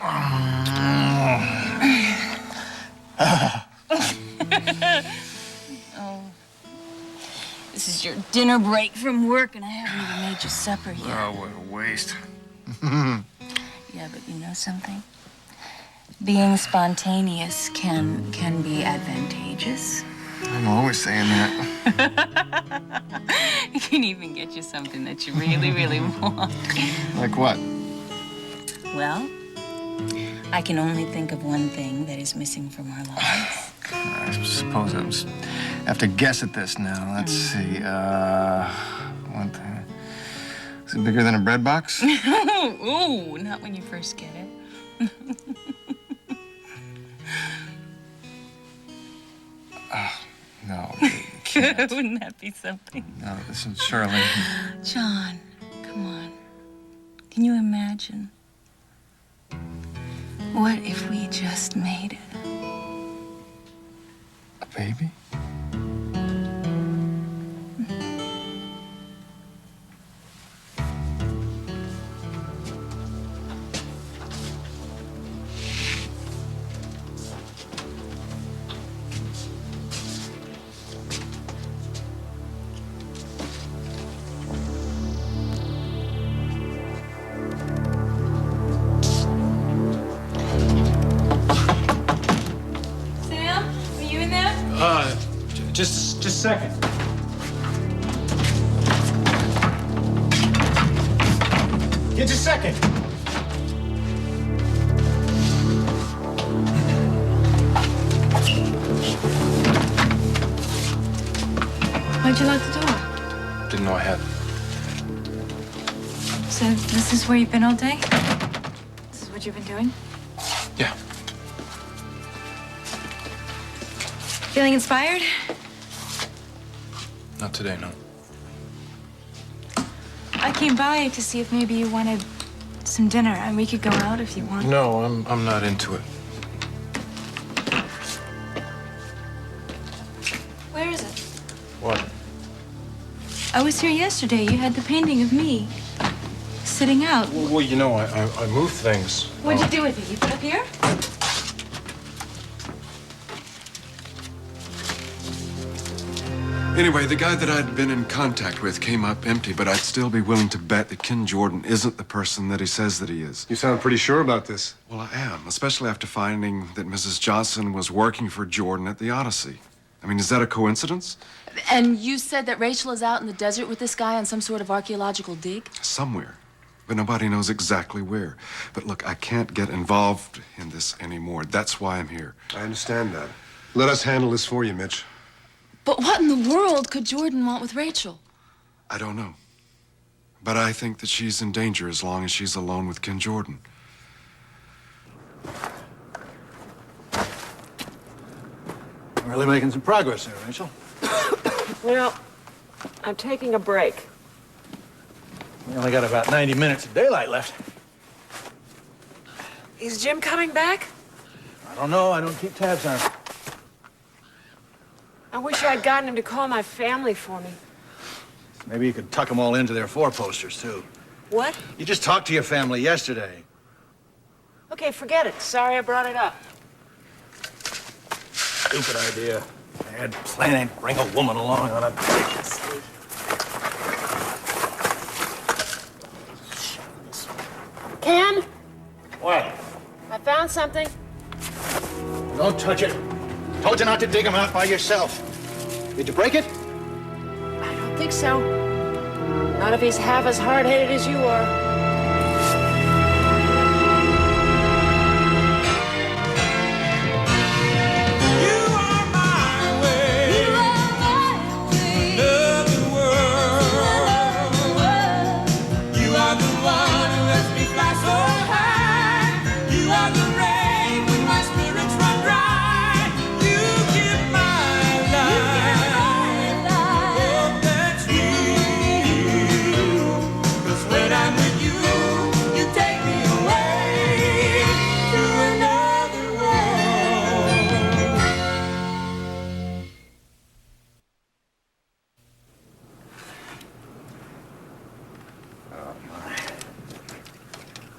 Oh. This is your dinner break from work, and I haven't even made you supper yet. Oh, what a waste. Yeah, but you know something? Being spontaneous can be advantageous. I'm always saying that. It can even get you something that you really, really want. Like what? Well, I can only think of one thing that is missing from our lives. I suppose I have to guess at this now. Let's see. One thing. Is it bigger than a bread box? Ooh, not when you first get it. No. You can't. Wouldn't that be something? No, this is Shirley. John, come on. Can you imagine? What if we just made it? A baby? Just a second. Just a second. Why'd you lock the door? Didn't know I had. So this is where you've been all day? This is what you've been doing? Yeah. Feeling inspired? Not today, no. I came by to see if maybe you wanted some dinner, and we could go out if you want. No, I'm not into it. Where is it? What? I was here yesterday. You had the painting of me sitting out. Well, you know, I moved things. What'd you do with it? You put it up here? Anyway, the guy that I'd been in contact with came up empty, but I'd still be willing to bet that Ken Jordan isn't the person that he says that he is. You sound pretty sure about this. Well, I am, especially after finding that Mrs. Johnson was working for Jordan at the Odyssey. I mean, is that a coincidence? And you said that Rachel is out in the desert with this guy on some sort of archaeological dig? Somewhere. But nobody knows exactly where. But look, I can't get involved in this anymore. That's why I'm here. I understand that. Let us handle this for you, Mitch. But what in the world could Jordan want with Rachel? I don't know. But I think that she's in danger as long as she's alone with Ken Jordan. Really making some progress there, Rachel. Well, I'm taking a break. We only got about 90 minutes of daylight left. Is Jim coming back? I don't know. I don't keep tabs on it. I wish I'd gotten him to call my family for me. Maybe you could tuck them all into their four posters, too. What? You just talked to your family yesterday. Okay, forget it. Sorry I brought it up. Stupid idea. Bad plan. Bring a woman along on a date. Ken, What? I found something. Don't touch it. Told you not to dig them out by yourself. Did you break it? I don't think so. Not if he's half as hard-headed as you are. When I'm with you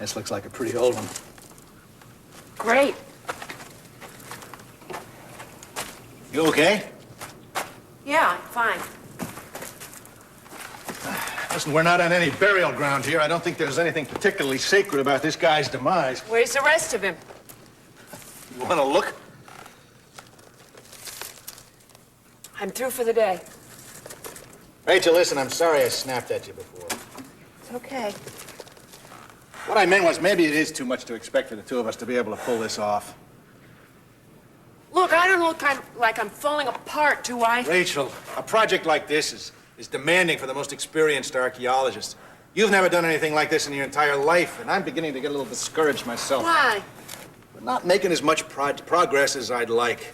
This looks like a pretty old one. Great. You okay? Yeah, fine. Listen, we're not on any burial ground here. I don't think there's anything particularly sacred about this guy's demise. Where's the rest of him? You want to look? I'm through for the day. Rachel, listen, I'm sorry I snapped at you before. It's okay. What I meant was maybe it is too much to expect for the two of us to be able to pull this off. Look, I don't look like I'm falling apart, do I? Rachel, a project like this is demanding for the most experienced archaeologist. You've never done anything like this in your entire life, and I'm beginning to get a little discouraged myself. Why? We're not making as much progress as I'd like.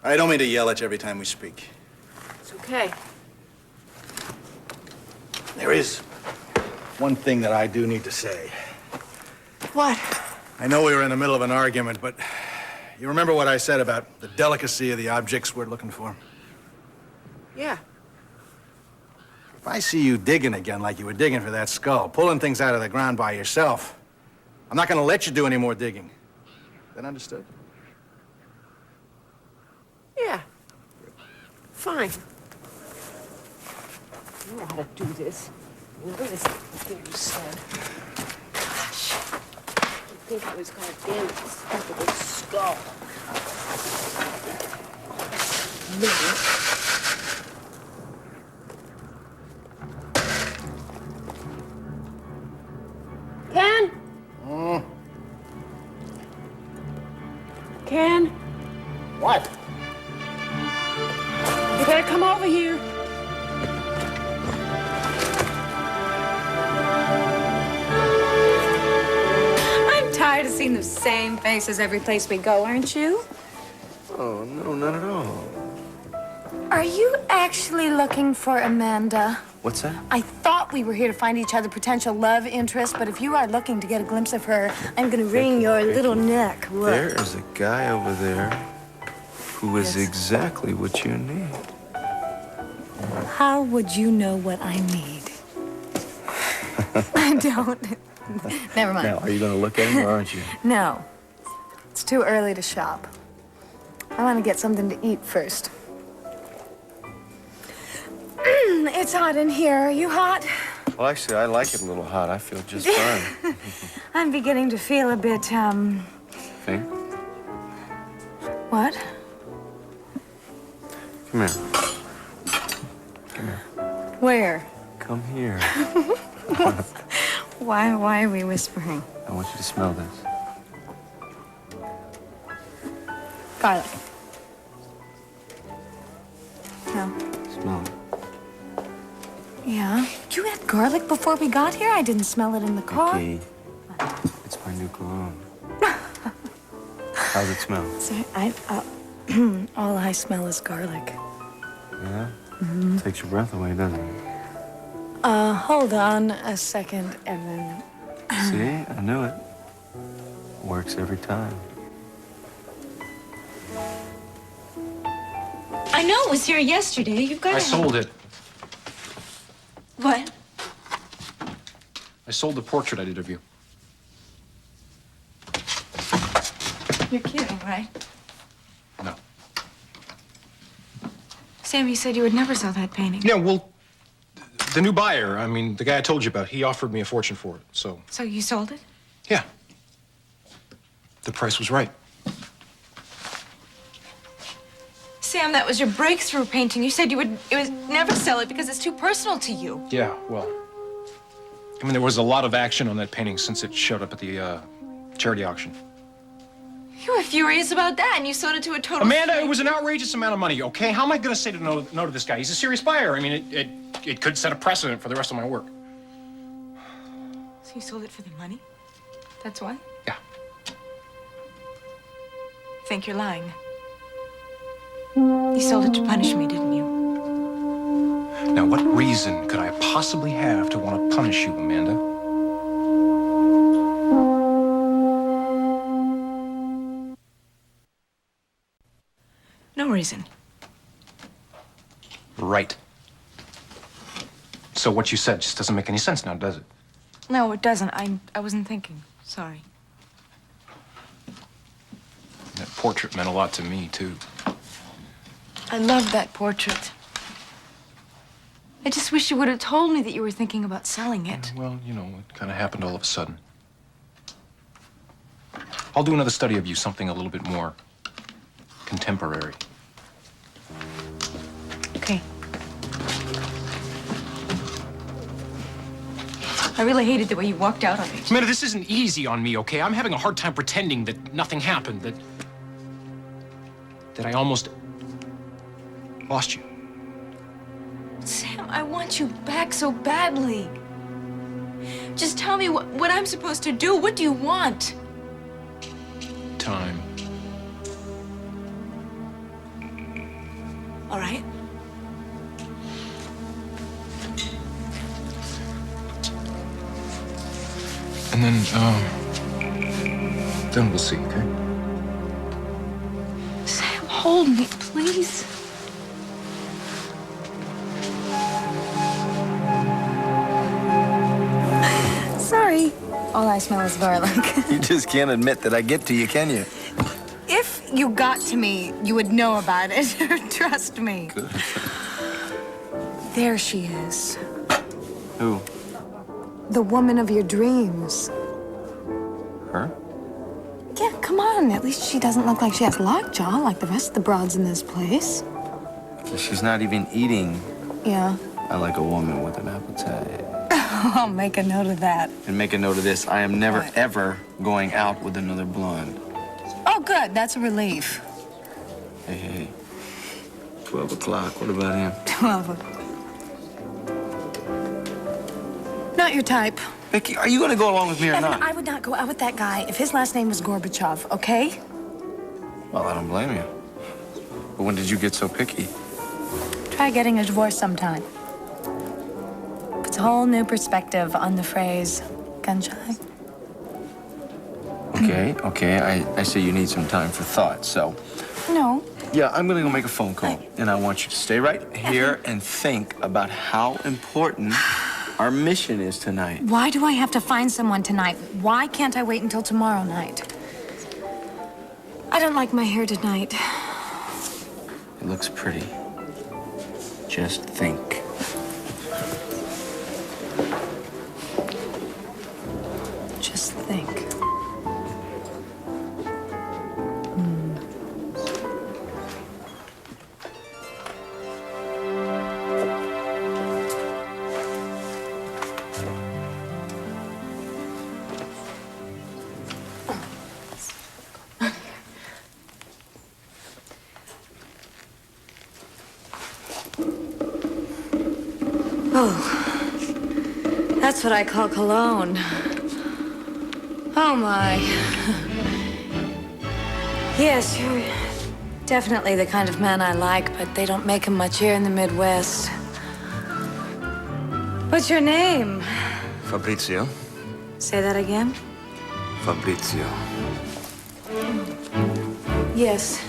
I don't mean to yell at you every time we speak. It's okay. There is one thing that I do need to say. What? I know we were in the middle of an argument, but you remember what I said about the delicacy of the objects we're looking for? Yeah. If I see you digging again like you were digging for that skull, pulling things out of the ground by yourself, I'm not going to let you do any more digging. That understood? Yeah. Fine. I know how to do this. You know this thing you said. Gosh. I think I was gonna damage this stupid skull. Ken? Ken? What? You better come over here. I'm tired of seeing the same faces every place we go, aren't you? Oh, no, not at all. Are you actually looking for Amanda? What's that? I thought we were here to find each other potential love interest, but if you are looking to get a glimpse of her, I'm gonna wring your little neck. Look. There is a guy over there who is exactly what you need. How would you know what I need? I don't. Never mind. Now, are you going to look at him or aren't you? No. It's too early to shop. I want to get something to eat first. It's hot in here. Are you hot? Well, actually, I like it a little hot. I feel just fine. I'm beginning to feel a bit, Faint? What? Come here. Come here. Where? Come here. Why are we whispering? I want you to smell this. Garlic. No. Smell it. Yeah. You had garlic before we got here? I didn't smell it in the car. Okay. It's my new cologne. How's it smell? Sorry, all I smell is garlic. Yeah? Takes your breath away, doesn't it? Hold on a second, Evan. See? I knew it. Works every time. I know it was here yesterday. You've got I sold it. What? I sold the portrait I did of you. You're kidding, right? No. Sam, you said you would never sell that painting. Yeah, well, the new buyer, I mean, the guy I told you about, he offered me a fortune for it, so. So you sold it? Yeah. The price was right. Sam, that was your breakthrough painting. You said you would never sell it because it's too personal to you. Yeah, well. I mean, there was a lot of action on that painting since it showed up at the charity auction. You were furious about that, and you sold it to a total Amanda, stranger. it was an outrageous amount of money, okay? How am I going to say no to this guy? He's a serious buyer. I mean, it could set a precedent for the rest of my work. So you sold it for the money? That's why? Yeah. Think you're lying. You sold it to punish me, didn't you? Now, what reason could I possibly have to want to punish you, Amanda? No reason. Right. So what you said just doesn't make any sense now, does it? No, it doesn't. I wasn't thinking. Sorry. That portrait meant a lot to me, too. I love that portrait. I just wish you would have told me that you were thinking about selling it. Well, you know, it kind of happened all of a sudden. I'll do another study of you, something a little bit more contemporary. Okay. I really hated the way you walked out on me. Samantha, this isn't easy on me, okay? I'm having a hard time pretending that nothing happened, that I almost lost you. Sam, I want you back so badly. Just tell me what I'm supposed to do. What do you want? Time. All right. And then we'll see, okay? Sam, hold me, please. Sorry. All I smell is garlic. You just can't admit that I get to you, can you? If you got to me, you would know about it. Trust me. Good. There she is. Who? The woman of your dreams. Her? Yeah, come on. At least she doesn't look like she has lockjaw like the rest of the broads in this place. She's not even eating. Yeah. I like a woman with an appetite. I'll make a note of that. And make a note of this. I am never, ever going out with another blonde. Oh, good. That's a relief. Hey, hey. 12 o'clock. What about him? 12. Not your type. Vicky, are you going to go along with me or Evan, not? I would not go out with that guy if his last name was Gorbachev, okay? Well, I don't blame you. But when did you get so picky? Try getting a divorce sometime. Puts a whole new perspective on the phrase gun shy. Okay. I say you need some time for thought, so. No. Yeah, I'm gonna go make a phone call. And I want you to stay right here and think about how important our mission is tonight. Why do I have to find someone tonight? Why can't I wait until tomorrow night? I don't like my hair tonight. It looks pretty. Just think. Just think. Oh, that's what I call cologne. Oh, my. Yes, you're definitely the kind of man I like, but they don't make them much here in the Midwest. What's your name? Fabrizio. Say that again? Fabrizio. Yes,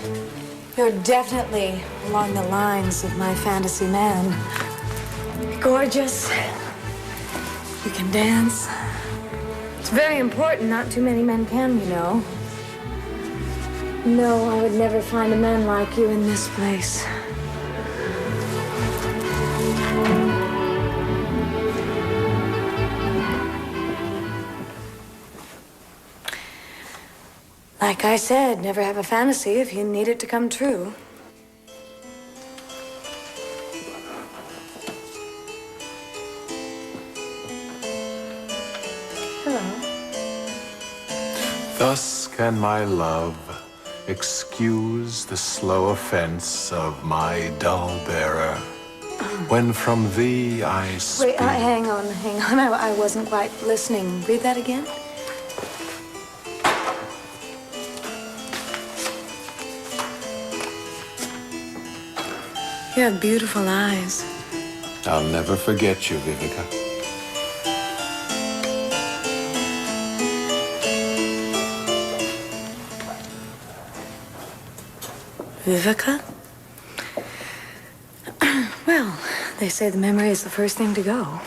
you're definitely along the lines of my fantasy man. Gorgeous. You can dance. It's very important. Not too many men can, you know. No, I would never find a man like you in this place. Like I said, never have a fantasy if you need it to come true. Thus can my love excuse the slow offense of my dull bearer, when from thee I speak. Wait, hang on. I wasn't quite listening. Read that again. You have beautiful eyes. I'll never forget you, Vivica. Vivica? Well, they say the memory is the first thing to go.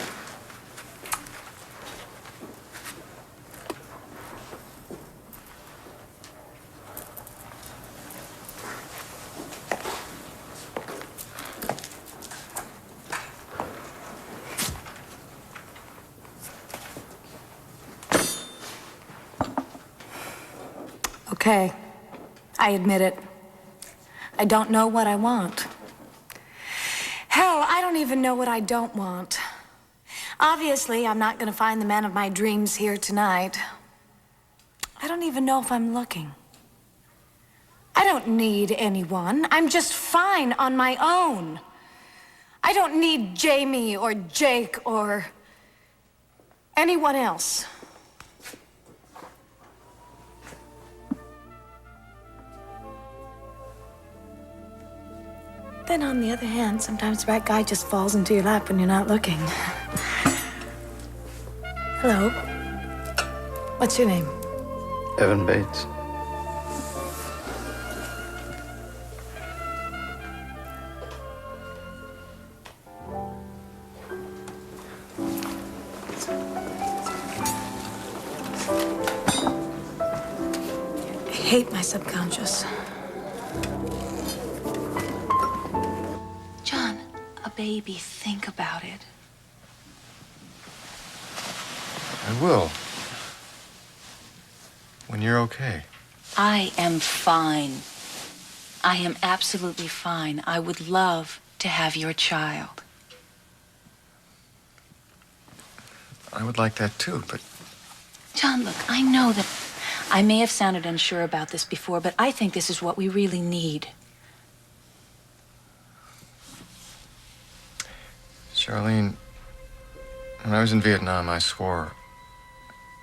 Okay, I admit it. I don't know what I want. Hell, I don't even know what I don't want. Obviously, I'm not gonna find the man of my dreams here tonight. I don't even know if I'm looking. I don't need anyone. I'm just fine on my own. I don't need Jamie or Jake or anyone else. Then on the other hand, sometimes the right guy just falls into your lap when you're not looking. Hello. What's your name? Evan Bates. I hate my subconscious. John, a baby, think about it. I will. When you're okay. I am fine. I am absolutely fine. I would love to have your child. I would like that too, but John, look, I know that I may have sounded unsure about this before, but I think this is what we really need. Charlene, when I was in Vietnam, I swore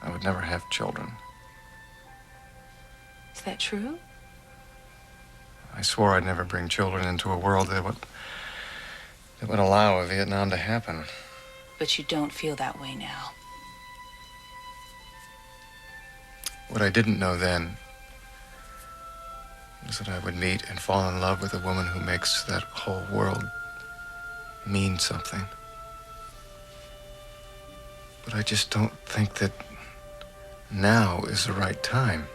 I would never have children. Is that true? I swore I'd never bring children into a world that would allow a Vietnam to happen. But you don't feel that way now. What I didn't know then was that I would meet and fall in love with a woman who makes that whole world mean something. But I just don't think that now is the right time.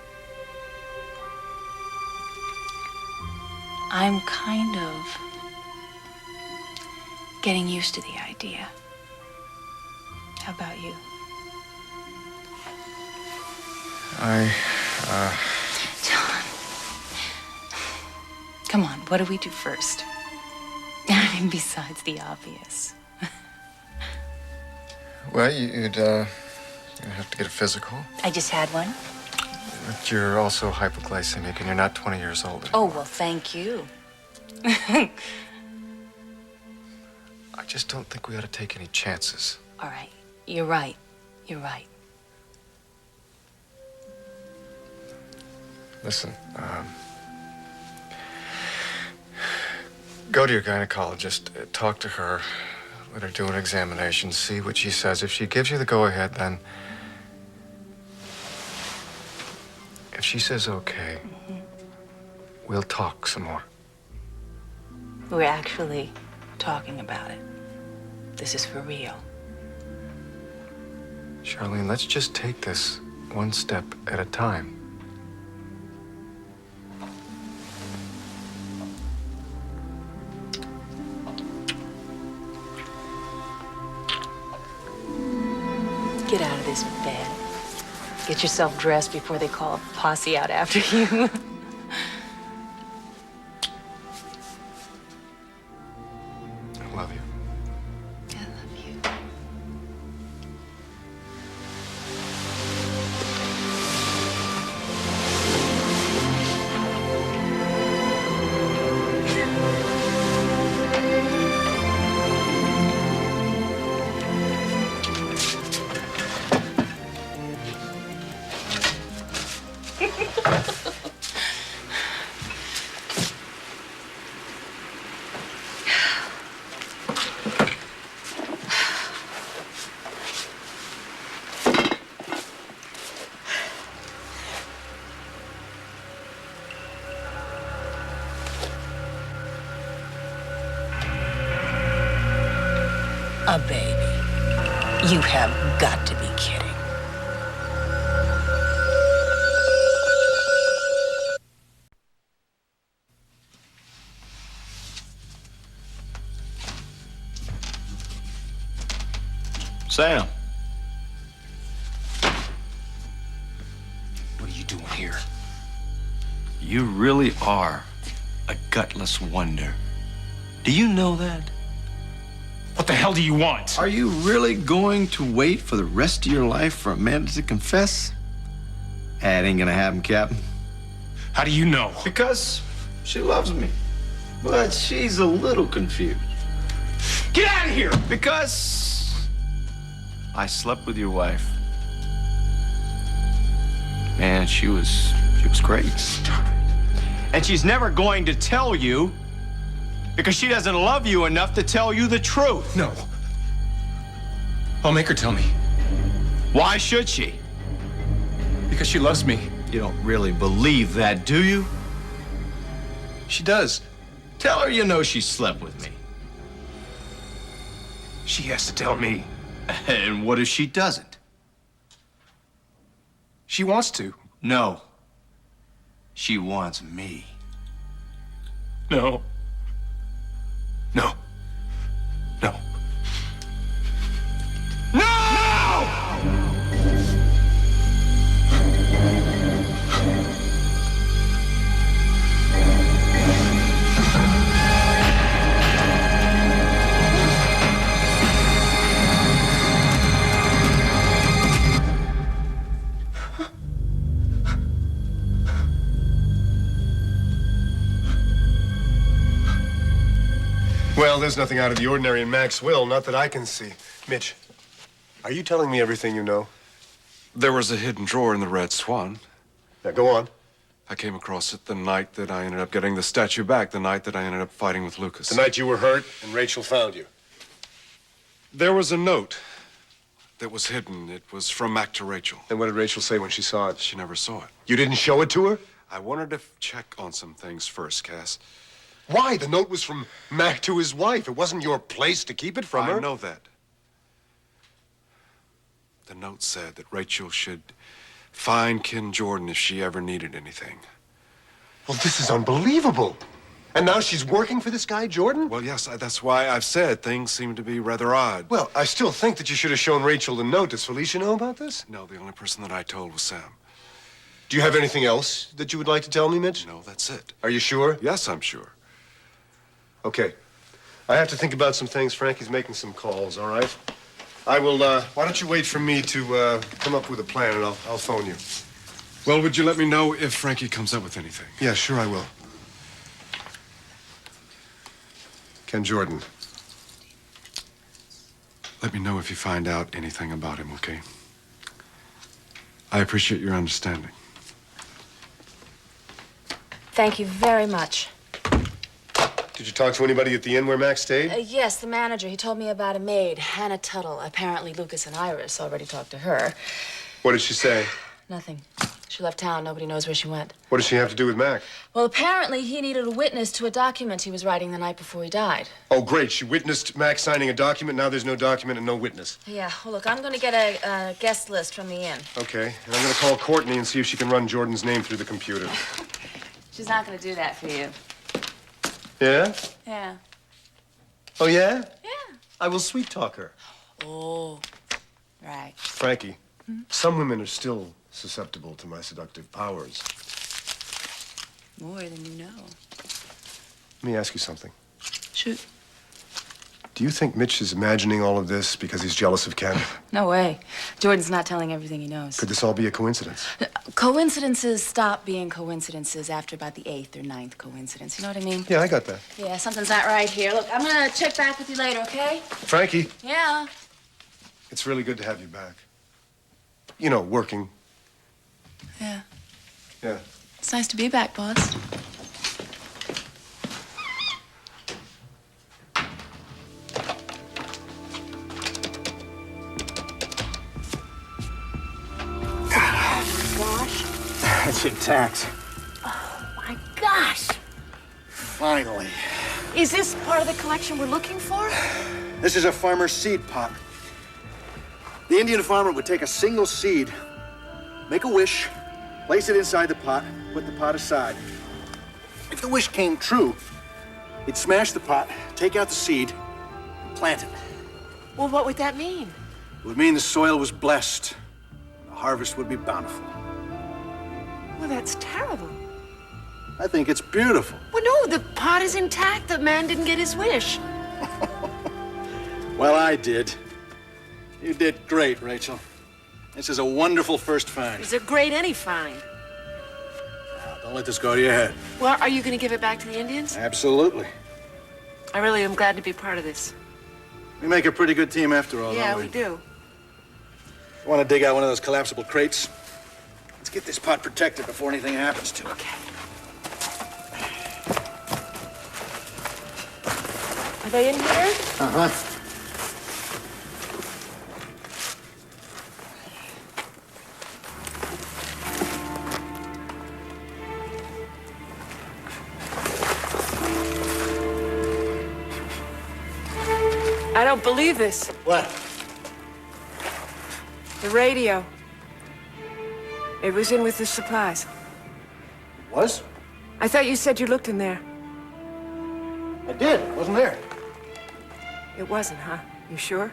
I'm kind of getting used to the idea. How about you? John. Come on, what do we do first? I mean, besides the obvious. Well, you'd have to get a physical. I just had one. But you're also hypoglycemic and you're not 20 years old anymore. Oh, well, thank you. I just don't think we ought to take any chances. All right. You're right. You're right. Listen, go to your gynecologist, talk to her, let her do an examination, see what she says. If she gives you the go-ahead, then... If she says okay, we'll talk some more. We're actually talking about it. This is for real. Charlene, let's just take this one step at a time. Get out of this bed. Get yourself dressed before they call a posse out after you. I love you. I love you. A baby. You have got to be kidding. Sam. What are you doing here? You really are a gutless wonder. Do you know that? What the hell do you want? Are you really going to wait for the rest of your life for Amanda to confess? That ain't gonna happen, Captain. How do you know? Because she loves me. But she's a little confused. Get out of here! Because I slept with your wife. Man, she was great. And she's never going to tell you because she doesn't love you enough to tell you the truth. No. I'll make her tell me. Why should she? Because she loves me. You don't really believe that, do you? She does. Tell her you know she slept with me. She has to tell me. And what if she doesn't? She wants to. No. She wants me. No. No. No. Well, there's nothing out of the ordinary in Mac's will, not that I can see. Mitch, are you telling me everything you know? There was a hidden drawer in the Red Swan. Now, go on. I came across it the night that I ended up getting the statue back, the night that I ended up fighting with Lucas. The night you were hurt and Rachel found you. There was a note that was hidden. It was from Mac to Rachel. And what did Rachel say when she saw it? She never saw it. You didn't show it to her? I wanted to check on some things first, Cass. Why? The note was from Mac to his wife. It wasn't your place to keep it from her. I know that. The note said that Rachel should find Ken Jordan if she ever needed anything. Well, this is unbelievable. And now she's working for this guy, Jordan? Well, yes, that's why I've said things seem to be rather odd. Well, I still think that you should have shown Rachel the note. Does Felicia know about this? No, the only person that I told was Sam. Do you have anything else that you would like to tell me, Mitch? No, that's it. Are you sure? Yes, I'm sure. Okay. I have to think about some things. Frankie's making some calls, all right? I will, why don't you wait for me to come up with a plan, and I'll phone you. Well, would you let me know if Frankie comes up with anything? Yeah, sure I will. Ken Jordan. Let me know if you find out anything about him, okay? I appreciate your understanding. Thank you very much. Did you talk to anybody at the inn where Max stayed? Yes, the manager. He told me about a maid, Hannah Tuttle. Apparently, Lucas and Iris already talked to her. What did she say? Nothing. She left town. Nobody knows where she went. What does she have to do with Mac? Well, apparently, he needed a witness to a document he was writing the night before he died. Oh, great. She witnessed Mac signing a document. Now there's no document and no witness. Yeah, well, look, I'm going to get a guest list from the inn. Okay. And I'm going to call Courtney and see if she can run Jordan's name through the computer. She's not going to do that for you. Yeah? Yeah. Oh, yeah? Yeah. I will sweet talk her. Oh, right. Frankie, some women are still susceptible to my seductive powers. More than you know. Let me ask you something. Shoot. Do you think Mitch is imagining all of this because he's jealous of Ken? No way. Jordan's not telling everything he knows. Could this all be a coincidence? Coincidences stop being coincidences after about the 8th or 9th coincidence. You know what I mean? Yeah, I got that. Yeah, something's not right here. Look, I'm gonna check back with you later, okay? Frankie, Yeah. it's really good to have you back. You know, working. Yeah. Yeah. It's nice to be back, boss. That's your tax. My gosh! Finally. Is this part of the collection we're looking for? This is a farmer's seed pot. The Indian farmer would take a single seed, make a wish, place it inside the pot, put the pot aside. If the wish came true, he'd smash the pot, take out the seed, and plant it. Well, what would that mean? It would mean the soil was blessed, and the harvest would be bountiful. Well, that's terrible. I think it's beautiful. Well, no, the pot is intact. The man didn't get his wish. Well, I did. You did great, Rachel. This is a wonderful first find. Is it great any find? Don't let this go to your head. Well, are you going to give it back to the Indians? Absolutely. I really am glad to be part of this. We make a pretty good team after all, Yeah, don't we do. Want to dig out one of those collapsible crates? Let's get this pot protected before anything happens to it. Okay. Are they in here? Uh-huh. I don't believe this. What? The radio. It was in with the supplies. Was? I thought you said you looked in there. I did. It wasn't there. It wasn't, huh? You sure?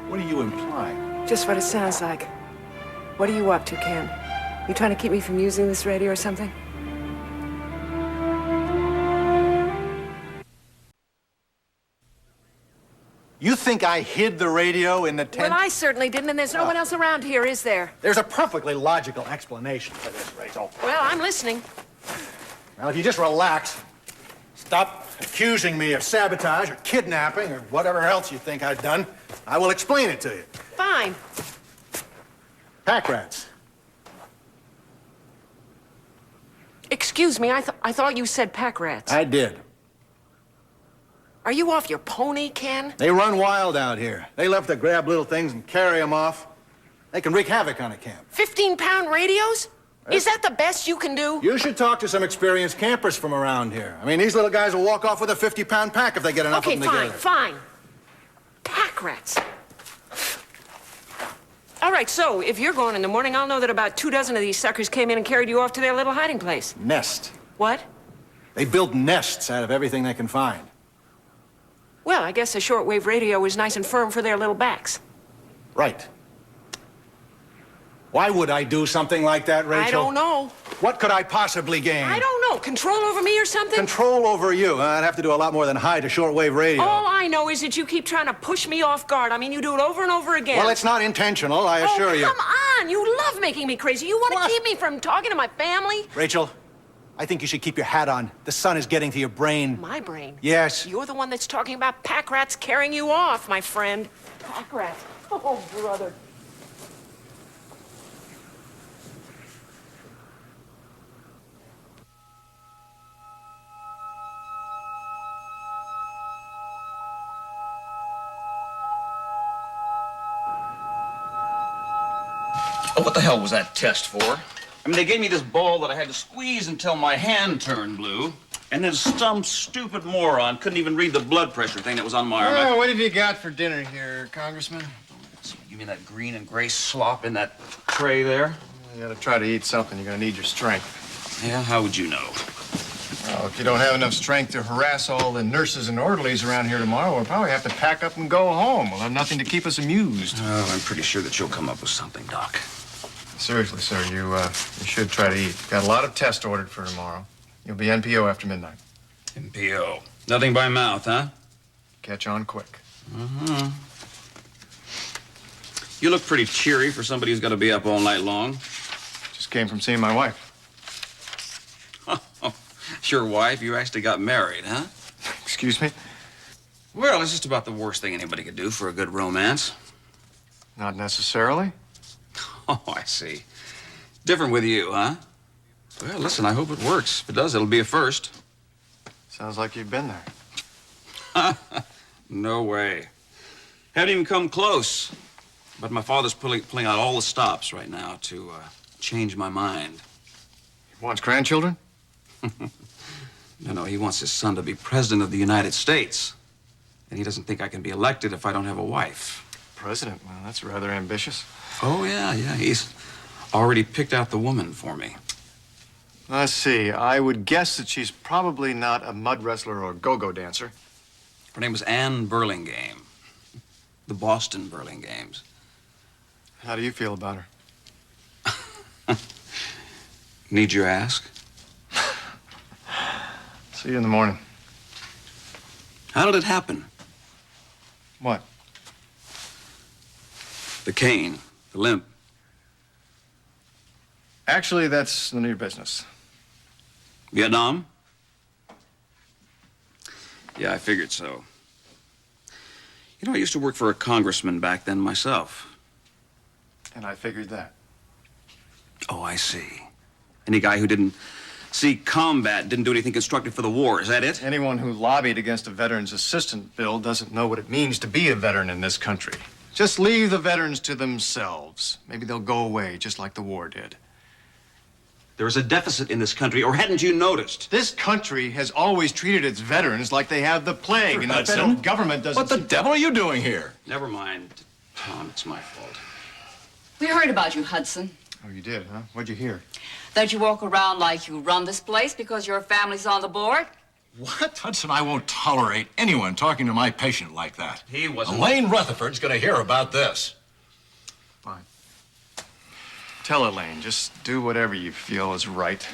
What are you implying? Just what it sounds like. What are you up to, Ken? You trying to keep me from using this radio or something? You think I hid the radio in the tent? Well, I certainly didn't, and there's no one else around here, is there? There's a perfectly logical explanation for this, Rachel. Well, I'm listening. Well, if you just relax, stop accusing me of sabotage or kidnapping or whatever else you think I've done, I will explain it to you. Fine. Pack rats. Excuse me, I thought you said pack rats. I did. Are you off your pony, Ken? They run wild out here. They love to grab little things and carry them off. They can wreak havoc on a camp. 15-pound radios? Is that the best you can do? You should talk to some experienced campers from around here. I mean, these little guys will walk off with a 50-pound pack if they get enough of them together. Okay, fine. Pack rats. All right, so if you're going in the morning, I'll know that about 24 of these suckers came in and carried you off to their little hiding place. Nest. What? They build nests out of everything they can find. Well, I guess a shortwave radio is nice and firm for their little backs. Right. Why would I do something like that, Rachel? I don't know. What could I possibly gain? I don't know. Control over me or something? Control over you. I'd have to do a lot more than hide a shortwave radio. All I know is that you keep trying to push me off guard. I mean, you do it over and over again. Well, it's not intentional, I assure you. Come on. You love making me crazy. You want to keep me from talking to my family? Rachel, I think you should keep your hat on. The sun is getting to your brain. My brain? Yes. You're the one that's talking about pack rats carrying you off, my friend. Pack rats. Oh, brother. Oh, what the hell was that test for? I mean, they gave me this ball that I had to squeeze until my hand turned blue, and then some stupid moron couldn't even read the blood pressure thing that was on my arm. Well, what have you got for dinner here, Congressman? You mean that green and gray slop in that tray there? You gotta try to eat something. You're gonna need your strength. Yeah, how would you know? Well, if you don't have enough strength to harass all the nurses and orderlies around here tomorrow, we'll probably have to pack up and go home. We'll have nothing to keep us amused. Oh, I'm pretty sure that you'll come up with something, Doc. Seriously, sir, you should try to eat. Got a lot of tests ordered for tomorrow. You'll be NPO after midnight. NPO. Nothing by mouth, huh? Catch on quick. Mm-hmm. You look pretty cheery for somebody who's got to be up all night long. Just came from seeing my wife. Your wife? You actually got married, huh? Excuse me? Well, it's just about the worst thing anybody could do for a good romance. Not necessarily. Oh, I see. Different with you, huh? Well, listen, I hope it works. If it does, it'll be a first. Sounds like you've been there. No way. Haven't even come close. But my father's pulling out all the stops right now to change my mind. He wants grandchildren? No, he wants his son to be president of the United States. And he doesn't think I can be elected if I don't have a wife. President? Well, that's rather ambitious. Oh, yeah. He's already picked out the woman for me. Let's see. I would guess that she's probably not a mud wrestler or go-go dancer. Her name was Anne Burlingame. The Boston Burlingames. How do you feel about her? Need you ask? See you in the morning. How did it happen? What? The cane, the limp. Actually, that's none of your business. Vietnam? Yeah, I figured so. You know, I used to work for a congressman back then myself. And I figured that. Oh, I see. Any guy who didn't see combat didn't do anything constructive for the war, is that it? Anyone who lobbied against a veterans assistant bill doesn't know what it means to be a veteran in this country. Just leave the veterans to themselves. Maybe they'll go away, just like the war did. There is a deficit in this country, or hadn't you noticed? This country has always treated its veterans like they have the plague, and the Hudson. federal government doesn't... What the devil are you doing here? Never mind, Tom, it's my fault. We heard about you, Hudson. Oh, you did, huh? What'd you hear? That you walk around like you run this place because your family's on the board. What? Hudson, I won't tolerate anyone talking to my patient like that. He wasn't... Elaine Rutherford's gonna hear about this. Fine. Tell Elaine, just do whatever you feel is right.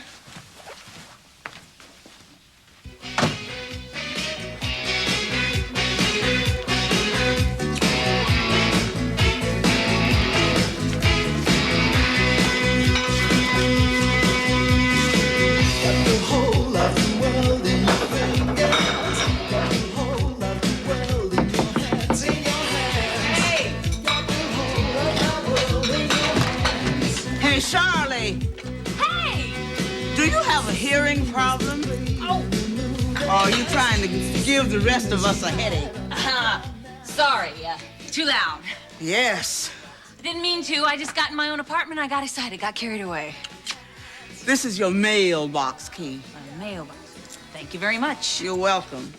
Hey, Charlie. Hey! Do you have a hearing problem? Oh! Or are you trying to give the rest of us a headache? Sorry, too loud. Yes. I didn't mean to. I just got in my own apartment. I got excited, got carried away. This is your mailbox key. My mailbox. Thank you very much. You're welcome.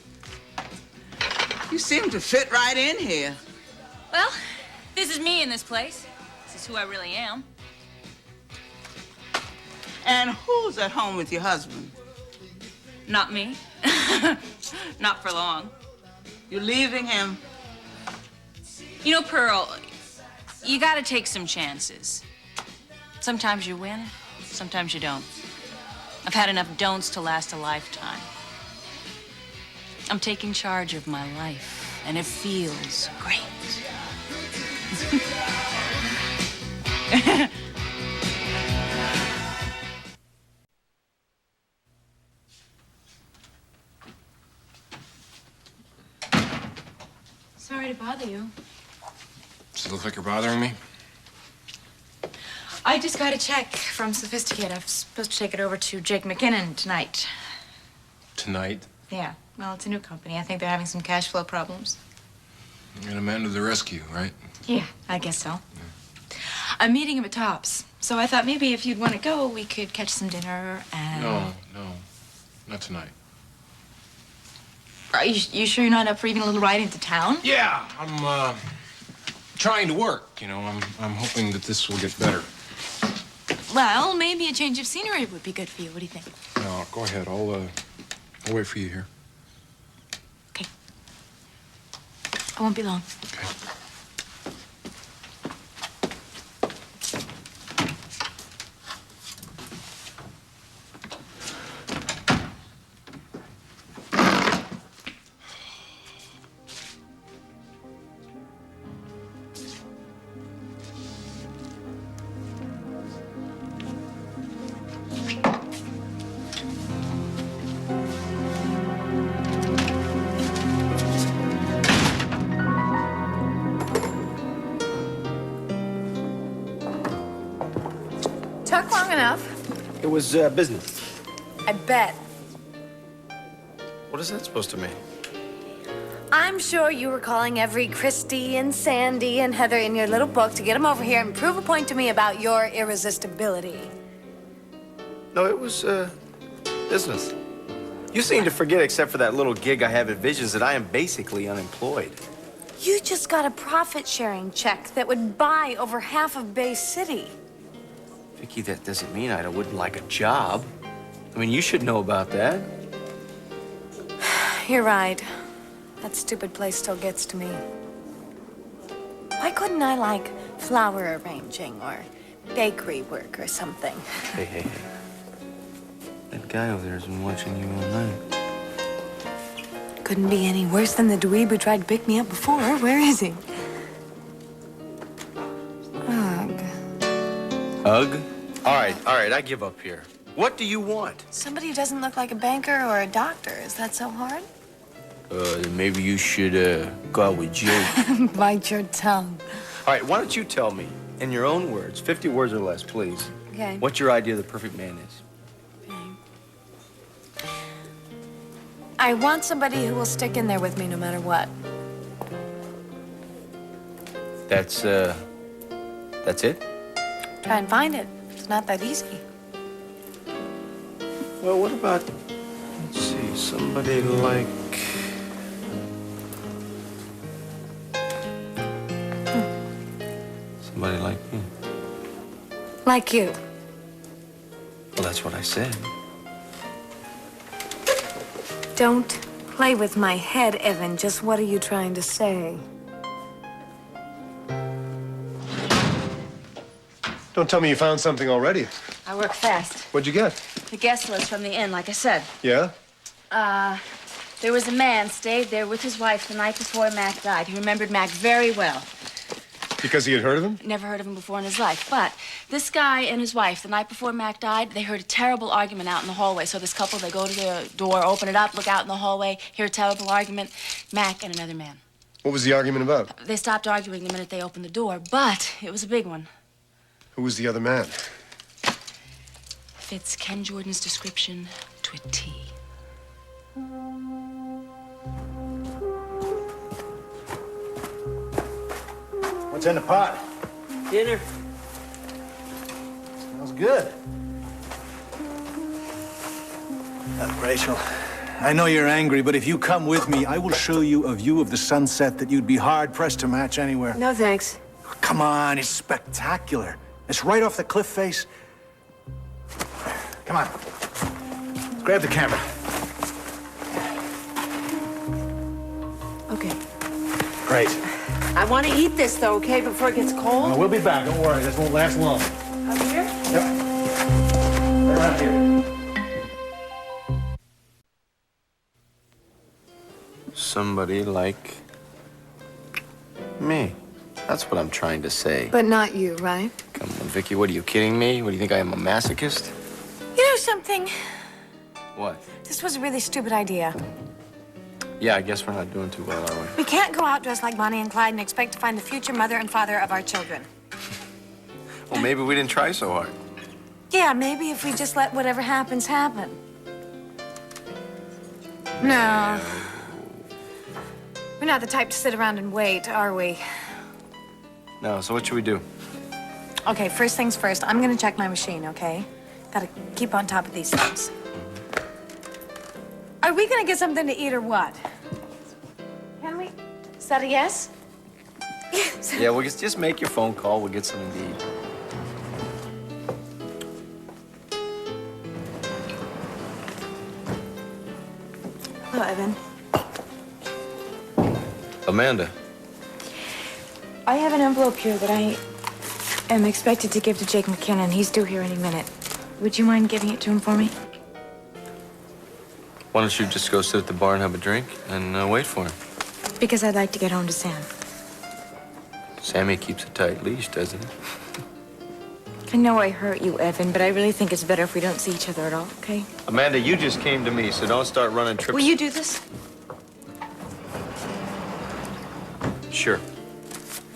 You seem to fit right in here. Well, this is me in this place. This is who I really am. And who's at home with your husband? Not me. Not for long. You're leaving him? You know, Pearl, you gotta take some chances. Sometimes you win, sometimes you don't. I've had enough don'ts to last a lifetime. I'm taking charge of my life, and it feels great. Sorry to bother you. Does it look like you're bothering me? I just got a check from Sophisticate. I'm supposed to take it over to Jake McKinnon tonight. Tonight? Yeah, well, it's a new company. I think they're having some cash flow problems. You're a man to the rescue, right? Yeah, I guess so. Yeah. I'm meeting him at Tops, so I thought maybe if you'd want to go, we could catch some dinner and... No, not tonight. Are you sure you're not up for even a little ride into town? Yeah, I'm trying to work. You know, I'm hoping that this will get better. Well, maybe a change of scenery would be good for you. What do you think? No, go ahead. I'll wait for you here. Okay. I won't be long. Okay. Took long enough. It was business. I bet. What is that supposed to mean? I'm sure you were calling every Christy and Sandy and Heather in your little book to get them over here and prove a point to me about your irresistibility. No, it was business. You seem to forget, except for that little gig I have at Visions, that I am basically unemployed. You just got a profit-sharing check that would buy over half of Bay City. Vicky, that doesn't mean I wouldn't like a job. I mean, you should know about that. You're right. That stupid place still gets to me. Why couldn't I like flower arranging or bakery work or something? Hey. guy over there has been watching you all night. Couldn't be any worse than the dweeb who tried to pick me up before. Where is he? Ugh. Ugh? All right, I give up here. What do you want? Somebody who doesn't look like a banker or a doctor. Is that so hard? Maybe you should go out with Jake. Bite your tongue. All right, why don't you tell me, in your own words, 50 words or less, please, Okay. what your idea of the perfect man is? I want somebody who will stick in there with me no matter what. That's it? Try and find it. It's not that easy. Well, what about, let's see, somebody like... Somebody like me. Like you. Well, that's what I said. Don't play with my head, Evan. Just what are you trying to say? Don't tell me you found something already. I work fast. What'd you get? The guest list from the inn, like I said. Yeah? There was a man stayed there with his wife the night before Mac died. He remembered Mac very well. Because he had heard of him? Never heard of him before in his life. But this guy and his wife, the night before Mac died, they heard a terrible argument out in the hallway. So this couple, they go to the door, open it up, look out in the hallway, hear a terrible argument. Mac and another man. What was the argument about? They stopped arguing the minute they opened the door, but it was a big one. Who was the other man? Fits Ken Jordan's description to a T. What's in the pot? Dinner. Smells good. Rachel, I know you're angry, but if you come with me, I will show you a view of the sunset that you'd be hard-pressed to match anywhere. No, thanks. Come on, it's spectacular. It's right off the cliff face. Come on. Let's grab the camera. Okay. Great. I want to eat this, though, okay, before it gets cold? Well, we'll be back. Don't worry. This won't last long. Up here? Yep. Right around here. Somebody like me. That's what I'm trying to say. But not you, right? Come on, Vicky, what are you kidding me? What do you think, I am a masochist? You know something? What? This was a really stupid idea. Yeah, I guess we're not doing too well, are we? We can't go out dressed like Bonnie and Clyde and expect to find the future mother and father of our children. Well, maybe we didn't try so hard. Yeah, maybe if we just let whatever happens happen. No. We're not the type to sit around and wait, are we? No, so what should we do? Okay, first things first. I'm gonna check my machine, okay? Gotta keep on top of these things. Are we gonna get something to eat or what? Can we? Is that a yes? Yes. Yeah, we'll just make your phone call. We'll get something to eat. Hello, Evan. Amanda. I have an envelope here that I am expected to give to Jake McKinnon. He's due here any minute. Would you mind giving it to him for me? Why don't you just go sit at the bar and have a drink and wait for him? Because I'd like to get home to Sam. Sammy keeps a tight leash, doesn't he? I know I hurt you, Evan, but I really think it's better if we don't see each other at all, okay? Amanda, you just came to me, so don't start running trips. Will you do this? Sure.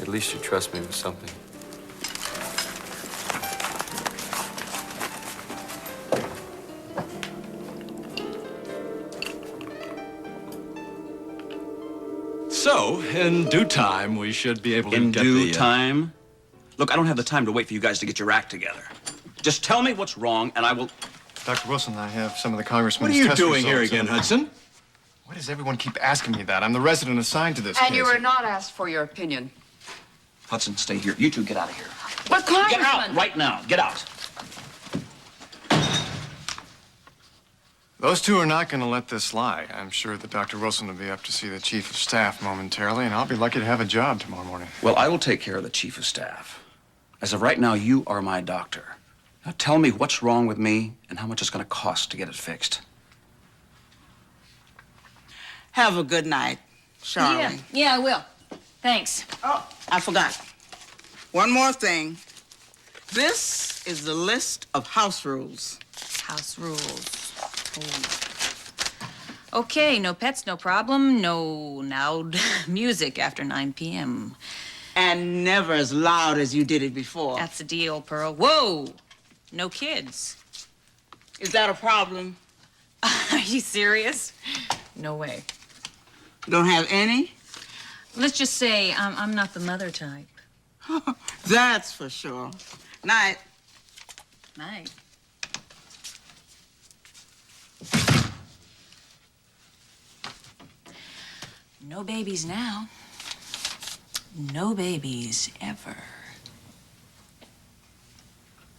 At least you trust me with something. So, in due time, we should be able to In get due the... time? Look, I don't have the time to wait for you guys to get your act together. Just tell me what's wrong, and I will... Dr. Wilson, I have some of the congressman's What are you test doing here results. again, Hudson? Why does everyone keep asking me that? I'm the resident assigned to this And case. you were not asked for your opinion. Hudson, stay here. You two get out of here. But Get out right now. Get out. Those two are not going to let this slide. I'm sure that Dr. Wilson will be up to see the chief of staff momentarily, and I'll be lucky to have a job tomorrow morning. Well, I will take care of the chief of staff. As of right now, you are my doctor. Now tell me what's wrong with me and how much it's going to cost to get it fixed. Have a good night, Charlie. Yeah, I will. Thanks. Oh, I forgot. One more thing. This is the list of house rules. House rules. Oh. Okay, no pets, no problem. No loud music after 9 p.m. And never as loud as you did it before. That's the deal, Pearl. Whoa! No kids. Is that a problem? Are you serious? No way. Don't have any? Let's just say I'm not the mother type. That's for sure. Night. Night. No babies now. No babies ever.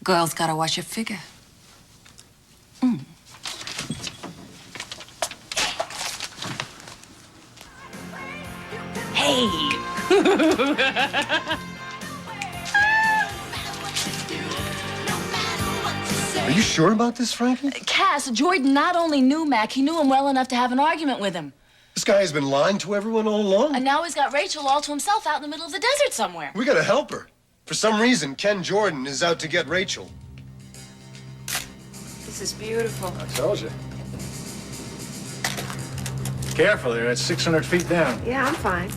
Girls gotta watch your figure. Hey! Are you sure about this, Frankie? Cass, Jordan not only knew Mac, he knew him well enough to have an argument with him. This guy has been lying to everyone all along. And now he's got Rachel all to himself out in the middle of the desert somewhere. We gotta help her. For some reason, Ken Jordan is out to get Rachel. This is beautiful. I told you. Careful there, it's 600 feet down. Yeah, I'm fine.